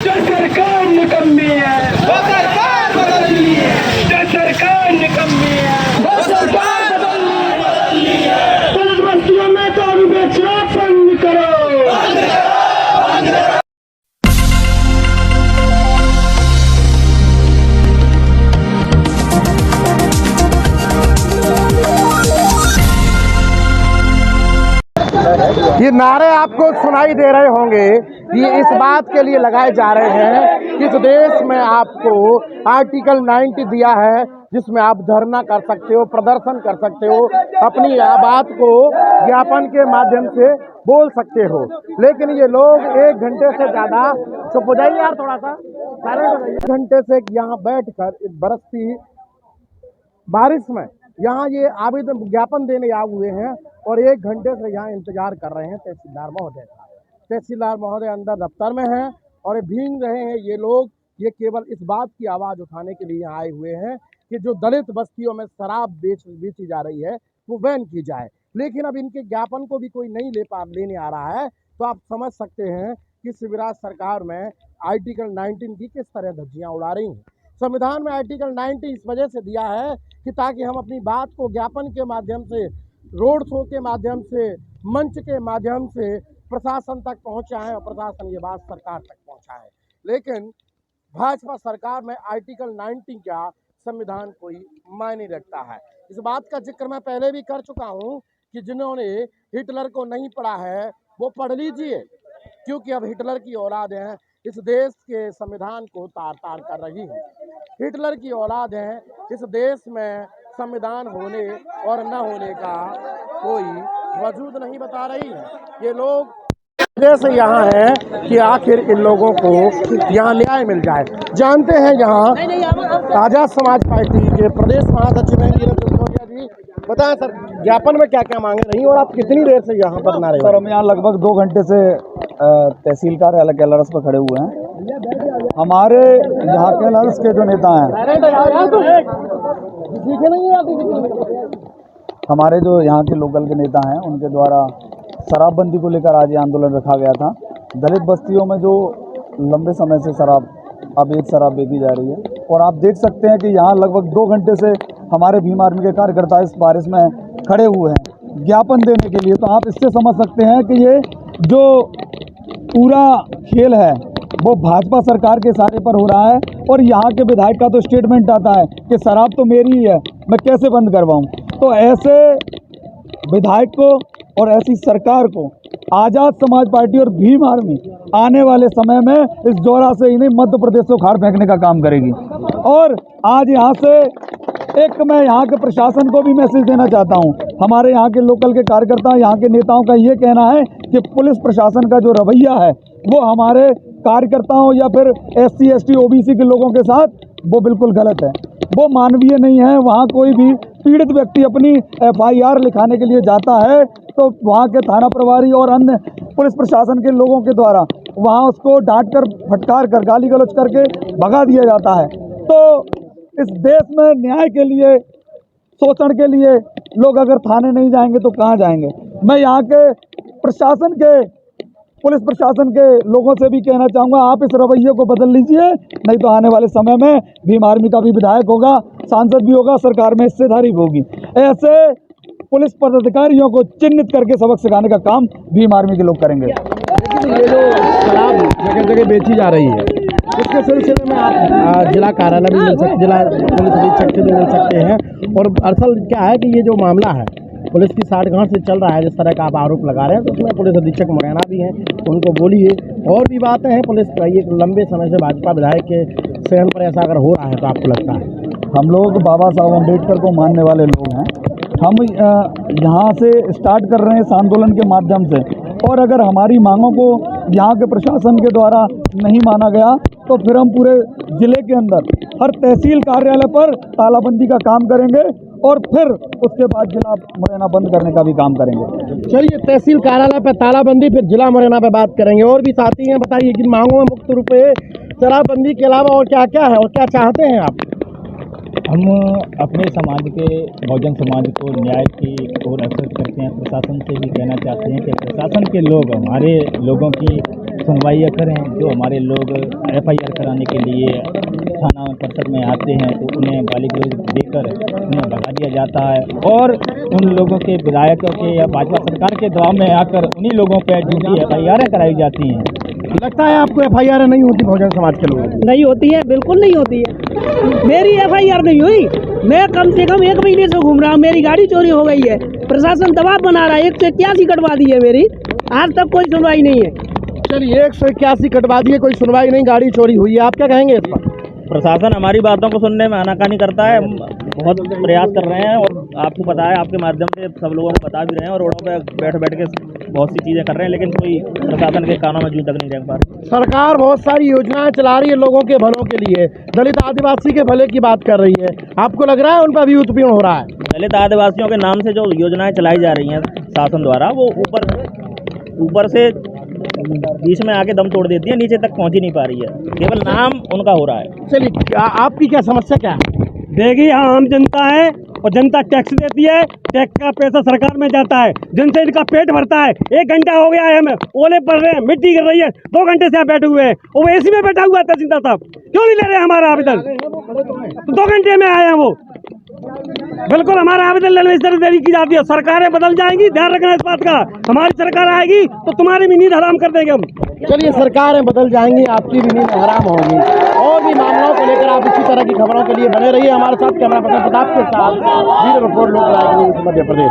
जो सरकार निकम्मी है वो सरकार बदलनी है। जो सरकार निकम्मी है वो सरकार बदलनी है। पुलिस बस्तियों में दारू बेचना बंद करो। ये नारे आपको सुनाई दे रहे होंगे। ये इस बात के लिए लगाए जा रहे हैं कि इस देश में आपको आर्टिकल 90 दिया है, जिसमें आप धरना कर सकते हो, प्रदर्शन कर सकते हो, अपनी बात को ज्ञापन के माध्यम से बोल सकते हो। लेकिन ये लोग 1 घंटे से ज़्यादा, चुप हो जाइए यार, थोड़ा सा साइलेंट हो जाइए, 1 घंटे से यहाँ बैठकर इस बरसती बारिश में यहाँ ये आवेदन ज्ञापन देने आए हुए हैं और 1 घंटे से यहाँ इंतजार कर रहे हैं तहसीलदार महोदय का। तहसीलदार महोदय अंदर दफ्तर में हैं और ये भीग रहे हैं ये लोग। ये केवल इस बात की आवाज़ उठाने के लिए यहाँ आए हुए हैं कि जो दलित बस्तियों में शराब बेची जा रही है वो बैन की जाए। लेकिन अब इनके ज्ञापन को भी कोई नहीं लेने आ रहा है, तो आप समझ सकते हैं कि शिवराज सरकार में आर्टिकल 19 की किस तरह धज्जियाँ उड़ा रही हैं। संविधान में आर्टिकल 90 इस वजह से दिया है कि ताकि हम अपनी बात को ज्ञापन के माध्यम से, रोड शो के माध्यम से, मंच के माध्यम से प्रशासन तक पहुंचाएं और प्रशासन ये बात सरकार तक पहुंचाए। लेकिन भाजपा सरकार में आर्टिकल 90 का संविधान कोई मायने रखता है। इस बात का जिक्र मैं पहले भी कर चुका हूं कि जिन्होंने हिटलर को नहीं पढ़ा है वो पढ़ लीजिए, क्योंकि अब हिटलर की औलाद हैं इस देश के संविधान को तार तार कर रही है। हिटलर की औलाद हैं इस देश में संविधान होने और न होने का कोई वजूद नहीं बता रही है। ये लोग जैसे यहाँ है कि आखिर इन लोगों को यहाँ न्याय मिल जाए। जानते हैं यहाँ आजाद समाज पार्टी के प्रदेश महासचिव हैं जी, बताएं सर, ज्ञापन में क्या क्या मांगे रही और आप कितनी देर से यहाँ पर नारे? सर, हम यहाँ लगभग 2 घंटे से तहसील कार्यालय कैलारस पर खड़े हुए हैं। हमारे यहाँ कैलारस के जो नेता हैं, हमारे जो यहाँ के लोकल के नेता हैं, उनके द्वारा शराबबंदी को लेकर आज ये आंदोलन रखा गया था। दलित बस्तियों में जो लंबे समय से अवैध शराब बेची जा रही है, और आप देख सकते हैं कि यहाँ लगभग 2 घंटे से हमारे भीम आर्मी के कार्यकर्ता इस बारिश में खड़े हुए हैं ज्ञापन देने के लिए। तो आप इससे समझ सकते हैं कि ये जो पूरा खेल है वो भाजपा सरकार के इशारे पर हो रहा है। और यहाँ के विधायक का तो स्टेटमेंट आता है कि शराब तो मेरी ही है, मैं कैसे बंद करवाऊँ। तो ऐसे विधायक को और ऐसी सरकार को आज़ाद समाज पार्टी और भीम आर्मी आने वाले समय में इस जोरा से इन्हें मध्य प्रदेश को उखाड़ फेंकने का काम करेगी। और आज यहाँ से मैं यहाँ के प्रशासन को भी मैसेज देना चाहता हूँ। हमारे यहाँ के लोकल के कार्यकर्ता, यहाँ के नेताओं का ये कहना है कि पुलिस प्रशासन का जो रवैया है वो हमारे कार्यकर्ताओं या फिर SC ST OBC के लोगों के साथ वो बिल्कुल गलत है, वो मानवीय नहीं है। वहाँ कोई भी पीड़ित व्यक्ति अपनी FIR लिखाने के लिए जाता है तो वहाँ के थाना प्रभारी और अन्य पुलिस प्रशासन के लोगों के द्वारा वहाँ उसको डांट कर, फटकार कर, गाली गलौज करके भगा दिया जाता है। तो इस देश में न्याय के लिए, शोषण के लिए लोग अगर थाने नहीं जाएंगे तो कहाँ जाएंगे। मैं यहाँ के प्रशासन के, पुलिस प्रशासन के लोगों से भी कहना चाहूँगा, आप इस रवैये को बदल लीजिए, नहीं तो आने वाले समय में भीम आर्मी का भी विधायक होगा, सांसद भी होगा, सरकार में हिस्सेदारी भी होगी। ऐसे पुलिस पदाधिकारियों को चिन्हित करके सबक सिखाने का काम भीम आर्मी के लोग करेंगे। लेकिन ये जो शराब जगह जगह बेची जा रही है, उसके सिलसिले में आप जिला कार्यालय भी मिल सकते, जिला पुलिस अधीक्षक से भी मिल सकते हैं। और असल क्या है कि ये जो मामला है पुलिस की साठगांठ से चल रहा है, जिस तरह का आप आरोप लगा रहे हैं, तो उसमें पुलिस अधीक्षक मुरैना भी हैं, उनको बोलिए। और भी बातें हैं, पुलिस ये लंबे समय से भाजपा विधायक के सहन पर ऐसा अगर हो रहा है तो आपको लगता है? हम लोग बाबा साहब अम्बेडकर को मानने वाले लोग हैं। हम यहाँ से स्टार्ट कर रहे हैं इस आंदोलन के माध्यम से, और अगर हमारी मांगों को यहाँ के प्रशासन के द्वारा नहीं माना गया तो फिर हम पूरे जिले के अंदर हर तहसील कार्यालय पर तालाबंदी का काम करेंगे और फिर उसके बाद जिला मुरैना बंद करने का भी काम करेंगे। चलिए, तहसील कार्यालय पर तालाबंदी, फिर जिला मुरैना पे बात करेंगे। और भी साथी हैं, बताइए कि मांगों में मुक्त रूप से शराबबंदी के अलावा और क्या क्या है और क्या चाहते हैं आप? हम अपने समाज के, बहुजन समाज को न्याय की ओर अग्रसर करते हैं। प्रशासन से भी कहना चाहते हैं कि प्रशासन के लोग हमारे लोगों की सुनवाइयाँ करें। जो हमारे लोग FIR कराने के लिए थाना परिषद में आते हैं तो उन्हें गाली गलौज देकर उन्हें भगा दिया जाता है, और उन लोगों के विधायकों के या भाजपा सरकार के दबाव में आकर उन्हीं लोगों पर झूठी FIR कराई जाती हैं। लगता है आपको FIR नहीं होती बहुजन समाज के लोगों की? नहीं होती है, बिल्कुल नहीं होती है। मेरी FIR नहीं हुई, मैं कम से कम 1 महीने से घूम रहा हूँ, मेरी गाड़ी चोरी हो गई है, प्रशासन दबाव बना रहा है, 181 कटवा दी है मेरी, आज तक कोई सुनवाई नहीं है। चलिए 181 कटवा दिए, कोई सुनवाई नहीं, गाड़ी चोरी हुई है, आप क्या कहेंगे इस पर? प्रशासन हमारी बातों को सुनने में आनाकानी करता है। हम बहुत प्रयास कर रहे हैं और आपको पता है, आपके माध्यम से सब लोगों को बता भी रहे हैं और रोडों पे बैठ के बहुत सी चीज़ें कर रहे हैं, लेकिन कोई प्रशासन के कानों में जूं तक नहीं देख पा रही। सरकार बहुत सारी योजनाएं चला रही है लोगों के भलों के लिए, दलित आदिवासी के भले की बात कर रही है, आपको लग रहा है उन पर भी उत्पीड़न हो रहा है? दलित आदिवासियों के नाम से जो योजनाएं चलाई जा रही हैं शासन द्वारा, वो ऊपर से बीच में आके दम तोड़ देती है, नीचे तक पहुंच ही नहीं पा रही है, केवल नाम उनका हो रहा है। चलिए आपकी क्या समस्या क्या है? देखिए, आम जनता है और जनता टैक्स देती है, टैक्स का पैसा सरकार में जाता है, जिनसे इनका पेट भरता है। 1 घंटा हो गया है, हमें ओले पड़ रहे हैं, मिट्टी गिर रही है, 2 घंटे से यहाँ बैठे हुए हैं, और वो AC में बैठा हुआ है तहसीलदार साहब, क्यों नहीं ले रहे हमारा आवेदन? तो 2 घंटे में आए हैं वो, बिल्कुल हमारा आवेदन लेने में इस तरह देरी की जाती है। सरकारें बदल जाएंगी, ध्यान रखना इस बात का, हमारी सरकार आएगी तो तुम्हारी भी नींद हराम कर देंगे हम। चलिए सरकारें बदल जाएंगी, आपकी भी नींद हराम होगी। और भी मामलों को लेकर आप इसी तरह की खबरों के लिए बने रहिए हमारे साथ। कैमरा पर्सन प्रताप के साथ, ब्यूरो रिपोर्ट, लोकनायक न्यूज़, मध्य प्रदेश।